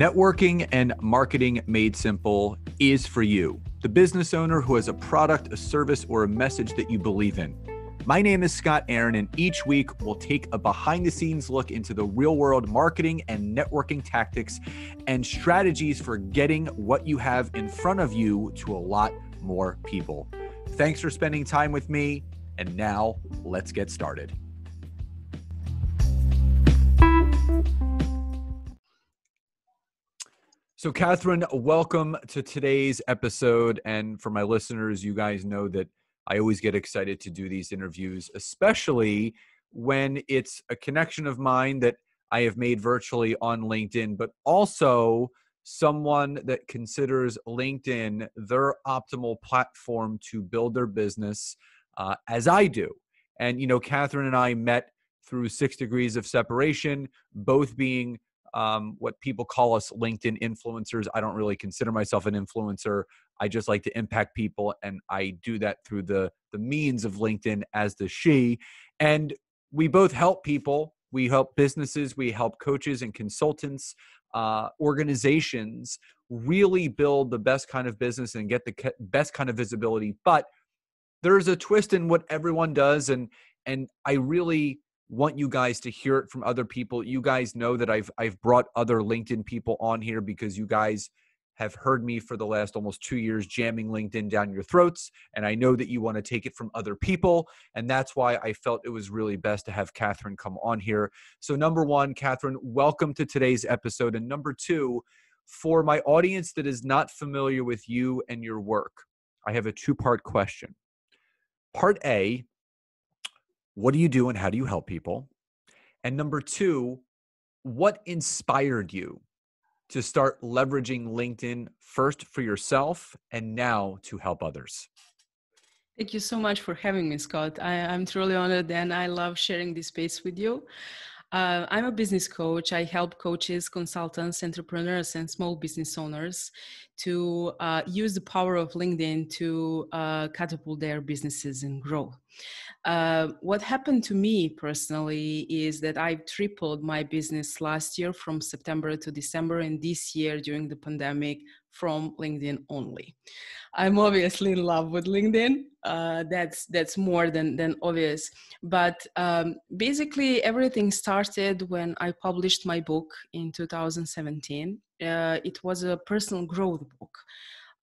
Networking and marketing made simple is for you, the business owner who has a product, a service, or a message that you believe in. My name is Scott Aaron, and each week we'll take a behind-the-scenes look into the real-world marketing and networking tactics and strategies for getting what you have in front of you to a lot more people. Thanks for spending time with me, and now let's get started. So Catherine, welcome to today's episode. And for my listeners, you guys know that I always get excited to do these interviews, especially when it's a connection of mine that I have made virtually on LinkedIn, but also someone that considers LinkedIn their optimal platform to build their business, as I do. And, you know, Catherine and I met through 6 degrees of separation, both being what people call us LinkedIn influencers. I don't really consider myself an influencer. I just like to impact people, and I do that through the means of LinkedIn as the she. And we both help people. We help businesses. We help coaches and consultants, organizations really build the best kind of business and get the best kind of visibility. But there's a twist in what everyone does, and I really want you guys to hear it from other people. You guys know that I've brought other LinkedIn people on here because you guys have heard me for the last almost 2 years jamming LinkedIn down your throats. And I know that you want to take it from other people. And that's why I felt it was really best to have Catherine come on here. So number one, Catherine, welcome to today's episode. And number two, for my audience that is not familiar with you and your work, I have a two-part question. Part A, what do you do and how do you help people? And number two, what inspired you to start leveraging LinkedIn first for yourself and now to help others? Thank you so much for having me, Scott. I'm truly honored, and I love sharing this space with you. I'm a business coach. I help coaches, consultants, entrepreneurs, and small business owners to use the power of LinkedIn to catapult their businesses and grow. What happened to me personally is that I tripled my business last year from September to December, and this year during the pandemic from LinkedIn only. I'm obviously in love with LinkedIn. That's more than obvious. But basically, everything started when I published my book in 2017. It was a personal growth book.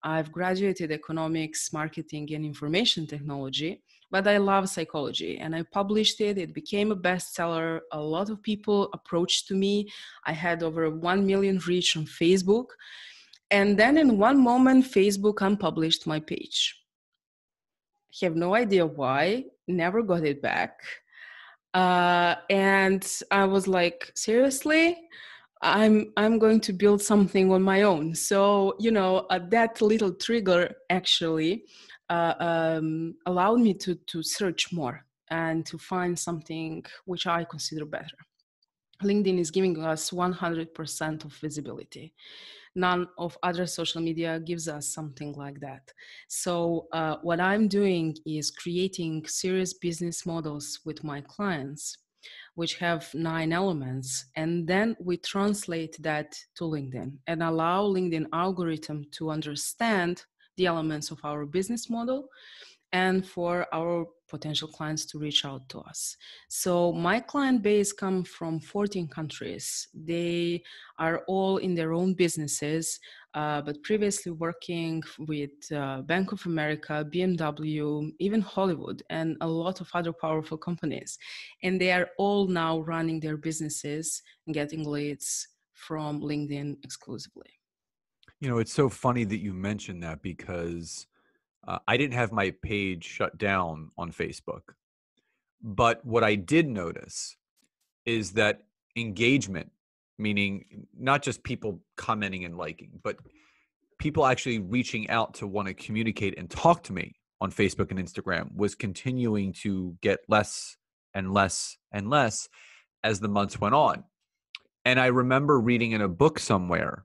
I've graduated economics, marketing, and information technology, but I love psychology, and I published it. It became a bestseller. A lot of people approached to me. I had over 1 million reach on Facebook. And then in one moment, Facebook unpublished my page. I have no idea why, never got it back. And I was like, seriously? I'm going to build something on my own. So, you know, that little trigger actually allowed me to search more and to find something which I consider better. LinkedIn is giving us 100% of visibility. None of other social media gives us something like that. So what I'm doing is creating serious business models with my clients, which have 9 elements. And then we translate that to LinkedIn and allow LinkedIn algorithm to understand the elements of our business model and for our potential clients to reach out to us. So my client base comes from 14 countries. They are all in their own businesses, but previously working with Bank of America, BMW, even Hollywood, and a lot of other powerful companies. And they are all now running their businesses and getting leads from LinkedIn exclusively. You know, it's so funny that you mentioned that because I didn't have my page shut down on Facebook. But what I did notice is that engagement, meaning not just people commenting and liking, but people actually reaching out to want to communicate and talk to me on Facebook and Instagram was continuing to get less and less and less as the months went on. And I remember reading in a book somewhere,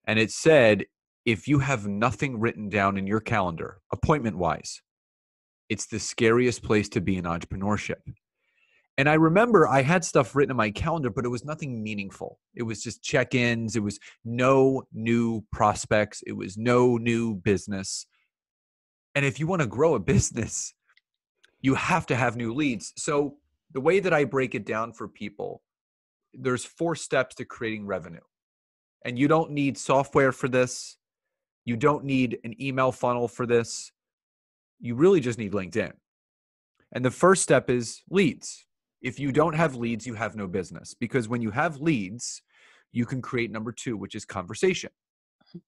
and it said, if you have nothing written down in your calendar, appointment-wise, it's the scariest place to be in entrepreneurship. And I remember I had stuff written in my calendar, but it was nothing meaningful. It was just check-ins. It was no new prospects. It was no new business. And if you want to grow a business, you have to have new leads. So the way that I break it down for people, there's 4 steps to creating revenue. And you don't need software for this. You don't need an email funnel for this. You really just need LinkedIn. And the first step is leads. If you don't have leads, you have no business. Because when you have leads, you can create number 2, which is conversation.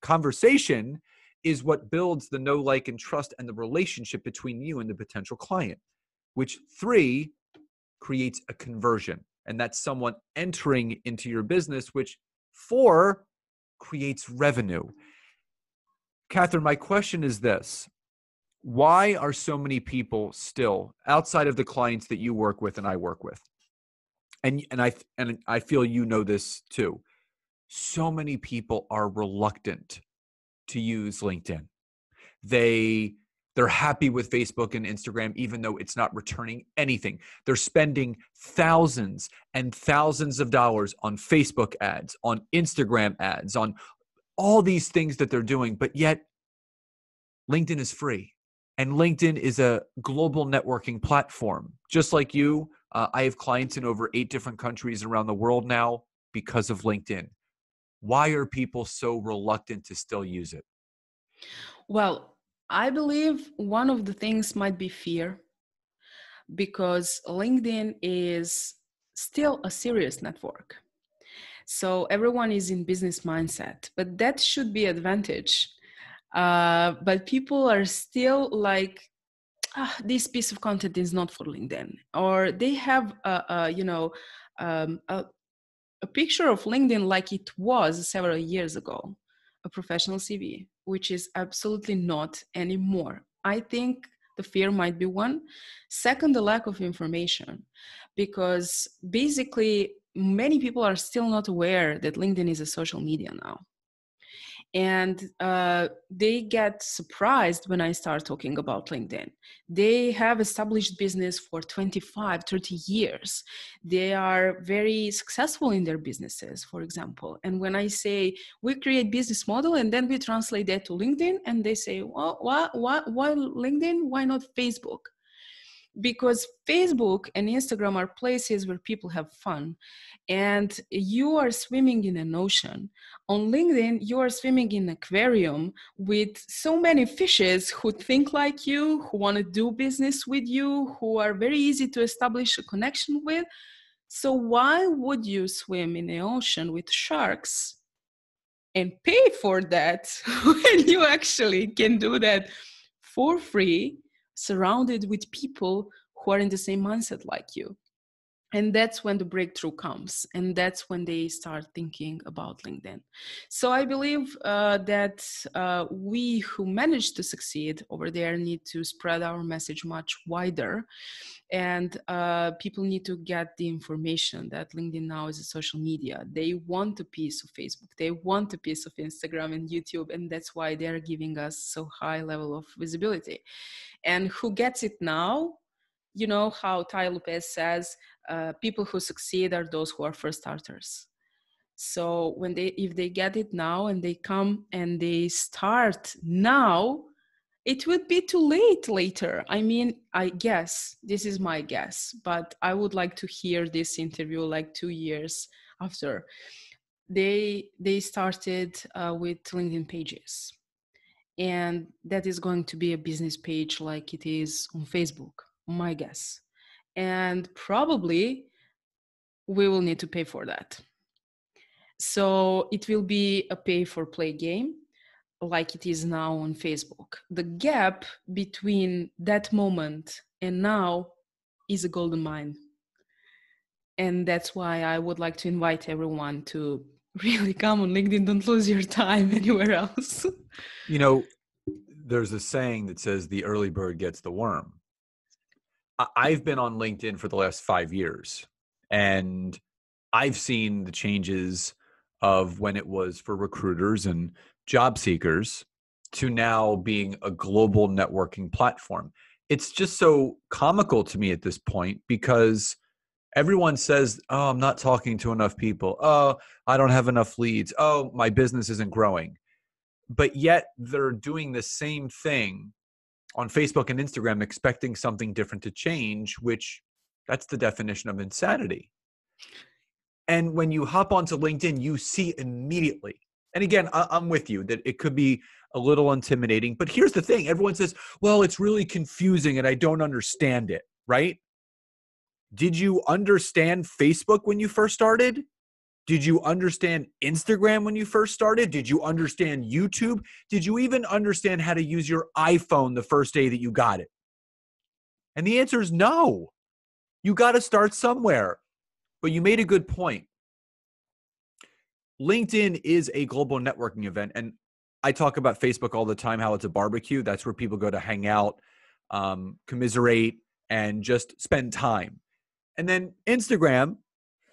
Conversation is what builds the know, like, and trust and the relationship between you and the potential client, which 3 creates a conversion. And that's someone entering into your business, which 4 creates revenue. Catherine, my question is this. Why are so many people still, outside of the clients that you work with and I work with, and I feel you know this too, so many people are reluctant to use LinkedIn. They're happy with Facebook and Instagram, even though it's not returning anything. They're spending thousands and thousands of dollars on Facebook ads, on Instagram ads, on all these things that they're doing, but yet LinkedIn is free. And LinkedIn is a global networking platform. Just like you, I have clients in over 8 different countries around the world now because of LinkedIn. Why are people so reluctant to still use it? Well, I believe one of the things might be fear, because LinkedIn is still a serious network. So everyone is in business mindset, but that should be advantage. But people are still like, this piece of content is not for LinkedIn, or they have a picture of LinkedIn like it was several years ago, a professional CV, which is absolutely not anymore. I think the fear might be one. Second, the lack of information, because basically many people are still not aware that LinkedIn is a social media now. And they get surprised when I start talking about LinkedIn. They have established business for 25, 30 years. They are very successful in their businesses, for example. And when I say we create business model and then we translate that to LinkedIn, and they say, well, why LinkedIn? Why not Facebook? Because Facebook and Instagram are places where people have fun, and you are swimming in an ocean. On LinkedIn, you are swimming in an aquarium with so many fishes who think like you, who want to do business with you, who are very easy to establish a connection with. So why would you swim in the ocean with sharks and pay for that when you actually can do that for free, surrounded with people who are in the same mindset like you? And that's when the breakthrough comes, and that's when they start thinking about LinkedIn. So I believe that we who manage to succeed over there need to spread our message much wider, and people need to get the information that LinkedIn now is a social media. They want a piece of Facebook, they want a piece of Instagram and YouTube, and that's why they're giving us so high level of visibility. And who gets it now? You know how Tai Lopez says, people who succeed are those who are first starters. So if they get it now and they come and they start now, it would be too late later. I mean, I guess, this is my guess, but I would like to hear this interview like 2 years after. They started with LinkedIn pages. And that is going to be a business page like it is on Facebook, my guess. And probably we will need to pay for that. So it will be a pay for play game like it is now on Facebook. The gap between that moment and now is a golden mine. And that's why I would like to invite everyone to really come on LinkedIn. Don't lose your time anywhere else. You know, there's a saying that says the early bird gets the worm. I've been on LinkedIn for the last 5 years, and I've seen the changes of when it was for recruiters and job seekers to now being a global networking platform. It's just so comical to me at this point because Everyone says, oh, I'm not talking to enough people. Oh, I don't have enough leads. Oh, my business isn't growing. But yet they're doing the same thing on Facebook and Instagram, expecting something different to change, which that's the definition of insanity. And when you hop onto LinkedIn, you see immediately. And again, I'm with you that it could be a little intimidating. But here's the thing. Everyone says, well, it's really confusing and I don't understand it, right? Did you understand Facebook when you first started? Did you understand Instagram when you first started? Did you understand YouTube? Did you even understand how to use your iPhone the first day that you got it? And the answer is no. You got to start somewhere. But you made a good point. LinkedIn is a global networking event. And I talk about Facebook all the time, how it's a barbecue. That's where people go to hang out, commiserate, and just spend time. And then Instagram,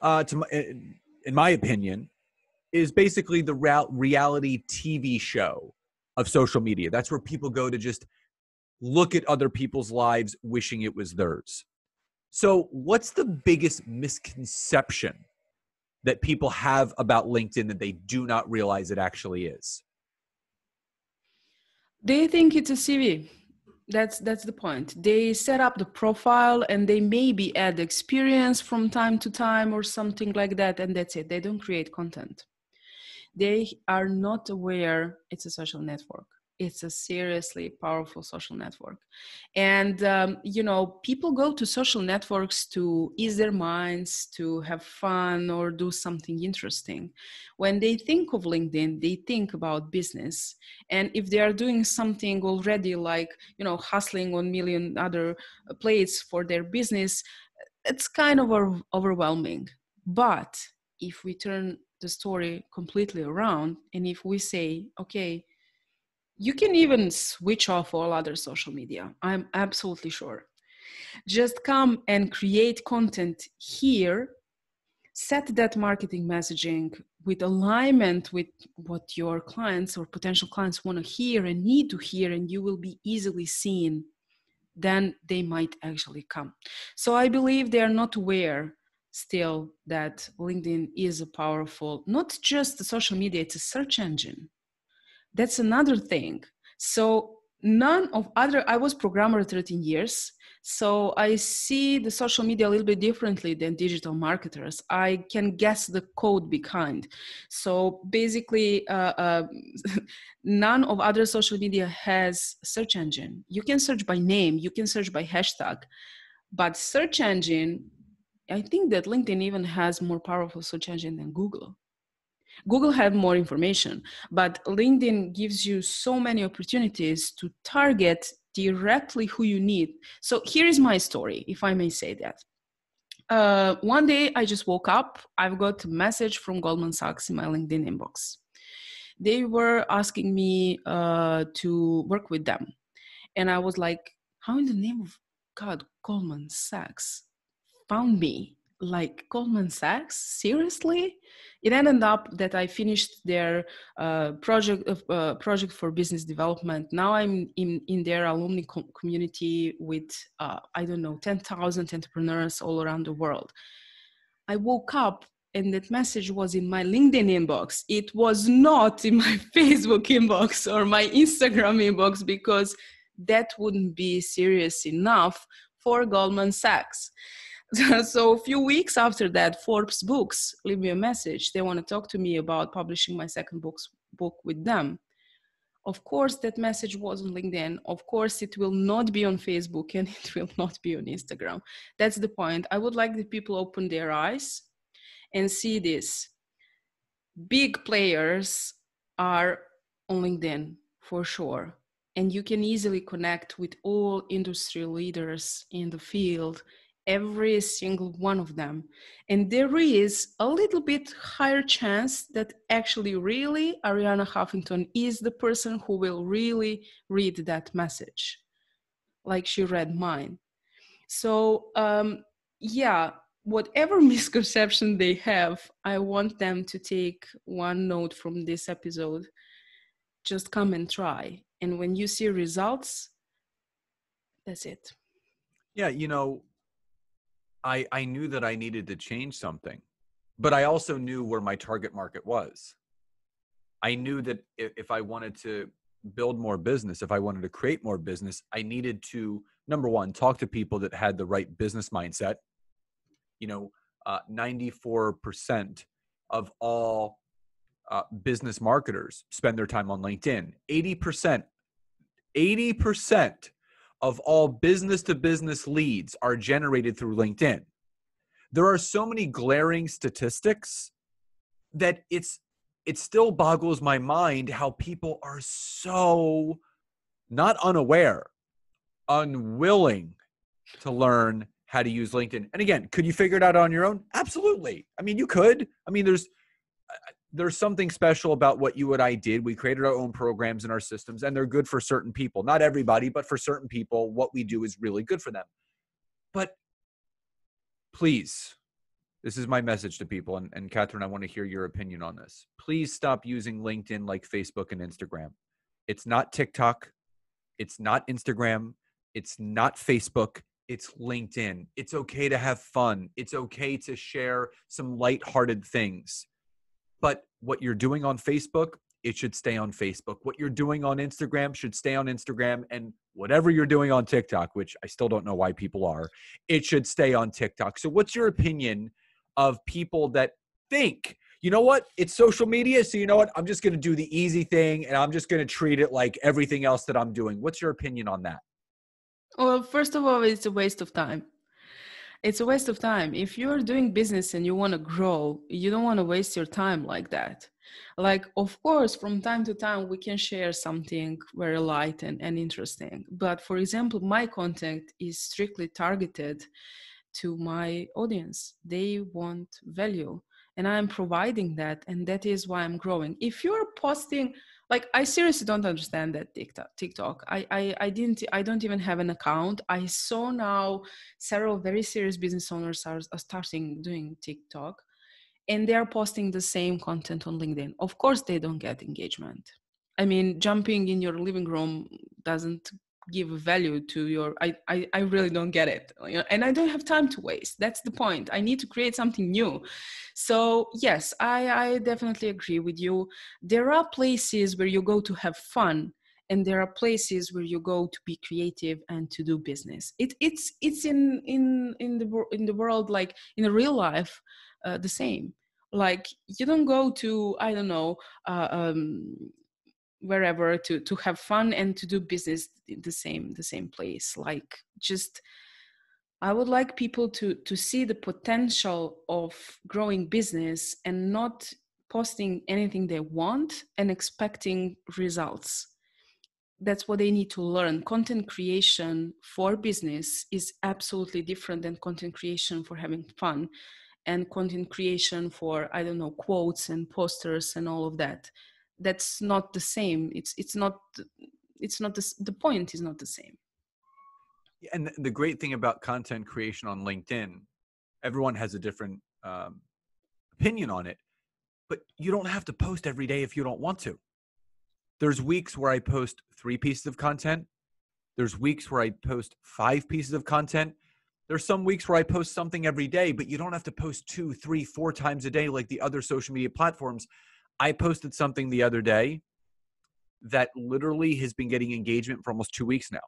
in my opinion, is basically the reality TV show of social media. That's where people go to just look at other people's lives, wishing it was theirs. So what's the biggest misconception that people have about LinkedIn that they do not realize it actually is? They think it's a CV. That's the point. They set up the profile and they maybe add experience from time to time or something like that, and that's it. They don't create content. They are not aware it's a social network. It's a seriously powerful social network. And, people go to social networks to ease their minds, to have fun or do something interesting. When they think of LinkedIn, they think about business. And if they are doing something already like, hustling on million other plates for their business, it's kind of overwhelming. But if we turn the story completely around and if we say, okay, you can even switch off all other social media, I'm absolutely sure. Just come and create content here, set that marketing messaging with alignment with what your clients or potential clients want to hear and need to hear, and you will be easily seen. Then they might actually come. So I believe they are not aware still that LinkedIn is a powerful, not just a social media, it's a search engine. That's another thing. So I was programmer 13 years. So I see the social media a little bit differently than digital marketers. I can guess the code behind. So basically, none of other social media has search engine. You can search by name, you can search by hashtag, but search engine, I think that LinkedIn even has more powerful search engine than Google. Google have more information, but LinkedIn gives you so many opportunities to target directly who you need. So here is my story, if I may say that. One day I just woke up, I've got a message from Goldman Sachs in my LinkedIn inbox. They were asking me to work with them. And I was like, how in the name of God, Goldman Sachs found me? Like Goldman Sachs? Seriously? It ended up that I finished their project for business development. Now I'm in their alumni community with, 10,000 entrepreneurs all around the world. I woke up and that message was in my LinkedIn inbox. It was not in my Facebook inbox or my Instagram inbox, because that wouldn't be serious enough for Goldman Sachs. So a few weeks after that, Forbes Books leave me a message. They want to talk to me about publishing my second book with them. Of course, that message was on LinkedIn. Of course, it will not be on Facebook and it will not be on Instagram. That's the point. I would like the people open their eyes and see this. Big players are on LinkedIn for sure. And you can easily connect with all industry leaders in the field, every single one of them. And there is a little bit higher chance that actually really Ariana Huffington is the person who will really read that message, like she read mine. So whatever misconception they have, I want them to take one note from this episode. Just come and try. And when you see results, that's it. Yeah, I knew that I needed to change something, but I also knew where my target market was. I knew that if I wanted to build more business, if I wanted to create more business, I needed to, number one, talk to people that had the right business mindset. 94% of all business marketers spend their time on LinkedIn. 80% of all business to business leads are generated through LinkedIn. There are so many glaring statistics that it still boggles my mind how people are so not unaware, unwilling to learn how to use LinkedIn. And again, could you figure it out on your own? Absolutely. I mean, you could. I mean, there's something special about what you and I did. We created our own programs and our systems, and they're good for certain people. Not everybody, but for certain people, what we do is really good for them. But please, this is my message to people. And Catherine, I want to hear your opinion on this. Please stop using LinkedIn like Facebook and Instagram. It's not TikTok. It's not Instagram. It's not Facebook. It's LinkedIn. It's okay to have fun. It's okay to share some lighthearted things. But what you're doing on Facebook, it should stay on Facebook. What you're doing on Instagram should stay on Instagram. And whatever you're doing on TikTok, which I still don't know why people are, it should stay on TikTok. So what's your opinion of people that think, you know what, it's social media, so you know what, I'm just going to do the easy thing and I'm just going to treat it like everything else that I'm doing? What's your opinion on that? Well, first of all, it's a waste of time. It's a waste of time. If you're doing business and you want to grow, you don't want to waste your time like that. Like, of course, from time to time, we can share something very light and interesting. But for example, my content is strictly targeted to my audience. They want value and I'm providing that. And that is why I'm growing. If you're posting, like, I seriously don't understand that TikTok. I don't even have an account. I saw now several very serious business owners are starting doing TikTok, and they are posting the same content on LinkedIn. Of course, they don't get engagement. I mean, jumping in your living room doesn't give value to your, I really don't get it. And I don't have time to waste. That's the point. I need to create something new. So yes, I definitely agree with you. There are places where you go to have fun, and there are places where you go to be creative and to do business. It's in the world, like in real life, the same. Like, you don't go to, I don't know, wherever to have fun and to do business in the same place. Like, just, I would like people to see the potential of growing business and not posting anything they want and expecting results. That's what they need to learn. Content creation for business is absolutely different than content creation for having fun and content creation for, I don't know, quotes and posters and all of that. That's not the same. The point is not the same. And the great thing about content creation on LinkedIn, everyone has a different opinion on it, but you don't have to post every day if you don't want to. There's weeks where I post 3 pieces of content. There's weeks where I post 5 pieces of content. There's some weeks where I post something every day, but you don't have to post 2, 3, 4 times a day like the other social media platforms. I posted something the other day that literally has been getting engagement for almost 2 weeks now.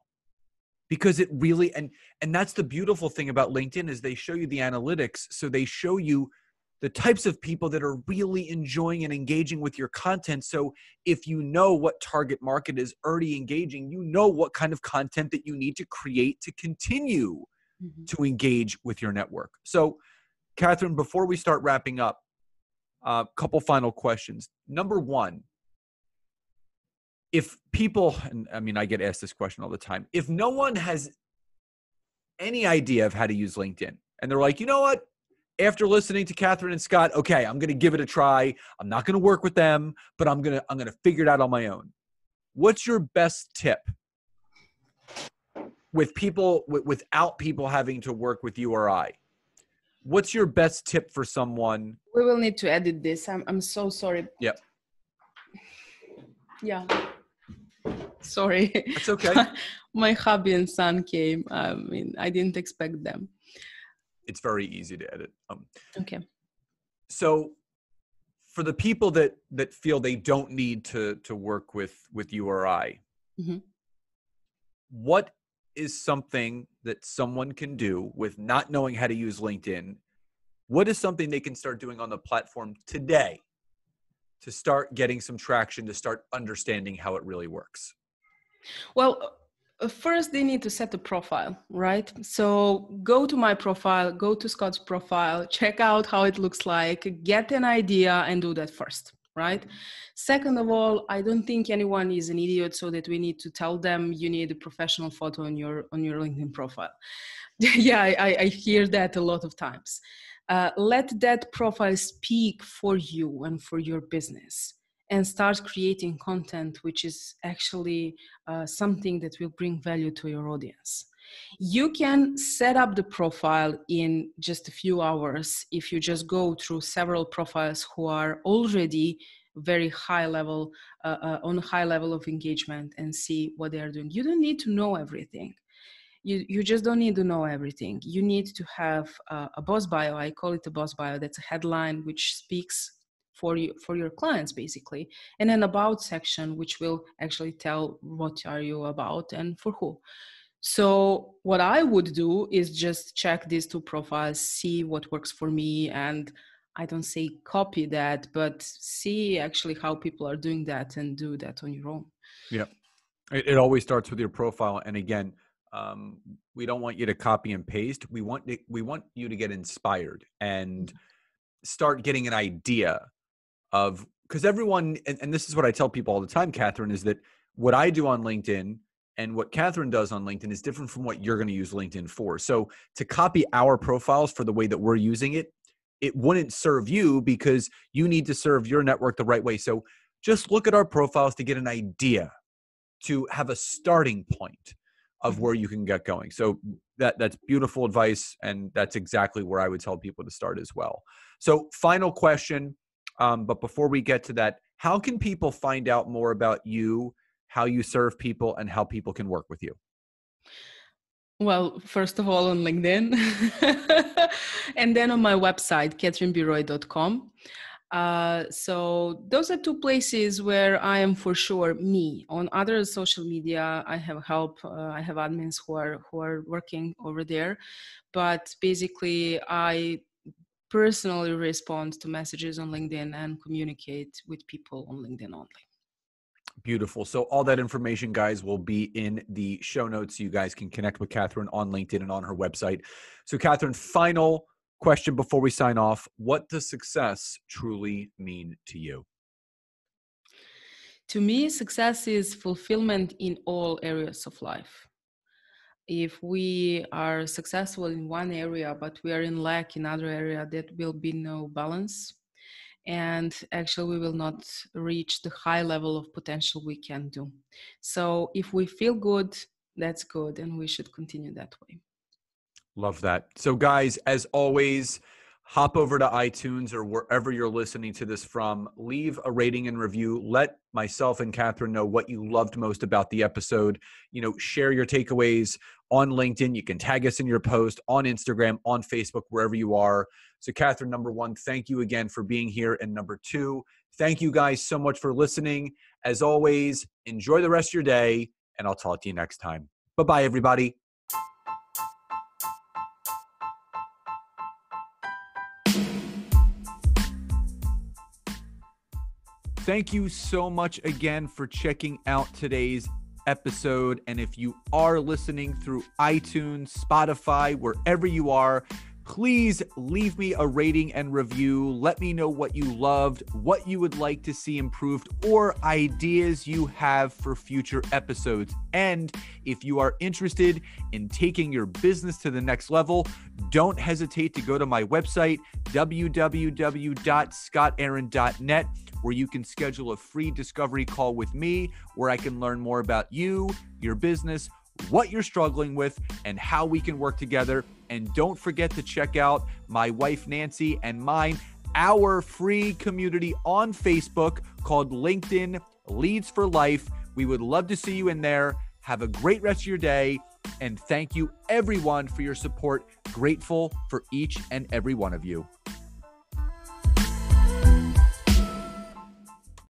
Because it really, and that's the beautiful thing about LinkedIn, is they show you the analytics. So they show you the types of people that are really enjoying and engaging with your content. So if you know what target market is already engaging, you know what kind of content that you need to create to continue to engage with your network. So Catherine, before we start wrapping up, a couple final questions. Number one, if people, and I mean, I get asked this question all the time, if no one has any idea of how to use LinkedIn and they're like, you know what, after listening to Catherine and Scott, okay, I'm going to give it a try. I'm not going to work with them, but I'm going to figure it out on my own. What's your best tip with people, without people having to work with you or I? What's your best tip for someone? We will need to edit this. I'm so sorry. Yep. Yeah. Sorry. That's okay. My hubby and son came. I mean, I didn't expect them. it's very easy to edit. Okay. So for the people that feel they don't need to work with you or I, Mm-hmm. what is something that someone can do with not knowing how to use LinkedIn? What is something they can start doing on the platform today to start getting some traction, to start understanding how it really works? Well, first they need to set a profile, right? So go to my profile, go to Scott's profile, check out how it looks like, get an idea and do that first, right? Second of all, I don't think anyone is an idiot so that we need to tell them you need a professional photo on your LinkedIn profile. Yeah, I hear that a lot of times. Let that profile speak for you and for your business, and start creating content which is actually something that will bring value to your audience. You can set up the profile in just a few hours if you just go through several profiles who are already very high level, on a high level of engagement, and see what they are doing. You don't need to know everything. You just don't need to know everything. You need to have a boss bio. I call it a boss bio. That's a headline which speaks for you, for your clients, basically, and an about section which will actually tell what are you about and for who. So what I would do is just check these two profiles, see what works for me, and I don't say copy that, but see actually how people are doing that and do that on your own. Yeah. It always starts with your profile. And again, we don't want you to copy and paste. We want you to get inspired and start getting an idea of, because everyone, and this is what I tell people all the time, Catherine, is that what I do on LinkedIn and what Catherine does on LinkedIn is different from what you're going to use LinkedIn for. So to copy our profiles for the way that we're using it, it wouldn't serve you, because you need to serve your network the right way. So just look at our profiles to get an idea, to have a starting point of where you can get going. So that's beautiful advice. And that's exactly where I would tell people to start as well. So final question. But before we get to that, how can people find out more about you, how you serve people, and how people can work with you? Well, first of all, on LinkedIn, and then on my website, catherinebiroy.com. So those are two places where I am for sure me. On other social media, I have help. I have admins who are working over there, but basically, I personally respond to messages on LinkedIn and communicate with people on LinkedIn only. Beautiful. So all that information, guys, will be in the show notes. You guys can connect with Catherine on LinkedIn and on her website. So Catherine, final question before we sign off. What does success truly mean to you? To me, success is fulfillment in all areas of life. If we are successful in one area, but we are in lack in other area, that will be no balance. And actually, we will not reach the high level of potential we can do. So if we feel good, that's good. And we should continue that way. Love that. So guys, as always, hop over to iTunes or wherever you're listening to this from, leave a rating and review. Let myself and Catherine know what you loved most about the episode. Share your takeaways on LinkedIn. You can tag us in your post on Instagram, on Facebook, wherever you are. So Catherine, number one, thank you again for being here. And number two, thank you guys so much for listening. As always, enjoy the rest of your day, and I'll talk to you next time. Bye-bye, everybody. Thank you so much again for checking out today's episode. And if you are listening through iTunes, Spotify, wherever you are, please leave me a rating and review. Let me know what you loved, what you would like to see improved, or ideas you have for future episodes. And if you are interested in taking your business to the next level, don't hesitate to go to my website, www.scottaaron.net, where you can schedule a free discovery call with me, where I can learn more about you, your business, what you're struggling with, and how we can work together. And don't forget to check out my wife, Nancy, and mine, our free community on Facebook called LinkedIn Leads for Life. We would love to see you in there. Have a great rest of your day. And thank you everyone for your support. Grateful for each and every one of you.